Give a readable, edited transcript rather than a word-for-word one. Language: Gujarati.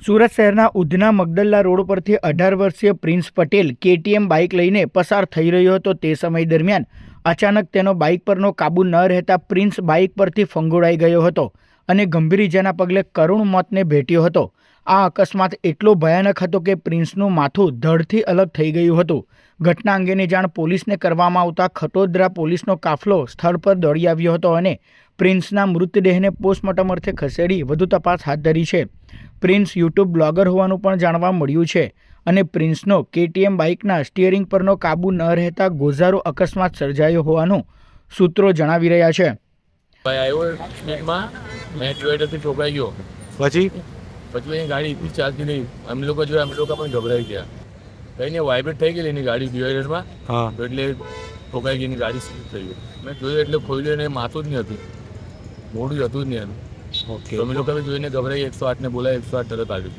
સુરત શહેરના ઉધના મગદલ્લા રોડ પરથી 18 વર્ષીય પ્રિન્સ પટેલ KTM બાઇક લઈને પસાર થઈ રહ્યો હતો। તે સમય દરમિયાન અચાનક તેનો બાઇક પરનો કાબુ ન રહેતા પ્રિન્સ બાઇક પરથી ફંગોળાઈ ગયો હતો અને ગંભીર ઇજાના પગલે કરુણ મોતને ભેટ્યો હતો। આ અકસ્માત એટલો ભયાનક હતો કે પ્રિન્સનું માથું ધડથી અલગ થઈ ગયું હતું। ઘટના અંગેની જાણ પોલીસને કરવામાં આવતા ખટોદરા પોલીસનો કાફલો સ્થળ પર દોડી આવ્યો હતો અને પ્રિન્સના મૃતદેહને પોસ્ટમોર્ટમ અર્થે ખસેડી વધુ તપાસ હાથ ધરી છે। પ્રિન્સ યુટ્યુબ બ્લોગર હોવાનું પણ જાણવા મળ્યું છે અને પ્રિન્સનો KTM બાઇકના સ્ટીયરિંગ પરનો કાબુ ન રહેતા ગોઝારો અકસ્માત સર્જાયો હોવાનું સૂત્રો જણાવી રહ્યા છે। ભાઈ આવ્યો સ્પીડમાં, મેં ડિવાઈડરથી ઠોકાઈ ગયો, પછી એની ગાડી એટલી ચાલતી નહીં, અમે લોકો પણ ગભરાઈ ગયા। કંઈ નહીં, વાઇબ્રેટ થઈ ગયેલી એની ગાડી ડિવાઈડરમાં, હા એટલે ઠોકાઈ ગઈ, એની ગાડી સ્લીપ થઈ ગઈ। મેં જોયું એટલે ખોલ્યું એને માથું જ નહીં હતું, મોઢું જ હતું જ નહીં એનું। ઓકે તો અમે લોકો જોઈને ગભરાઈ 108 ને બોલાવી, 108 તરત આવ્યું।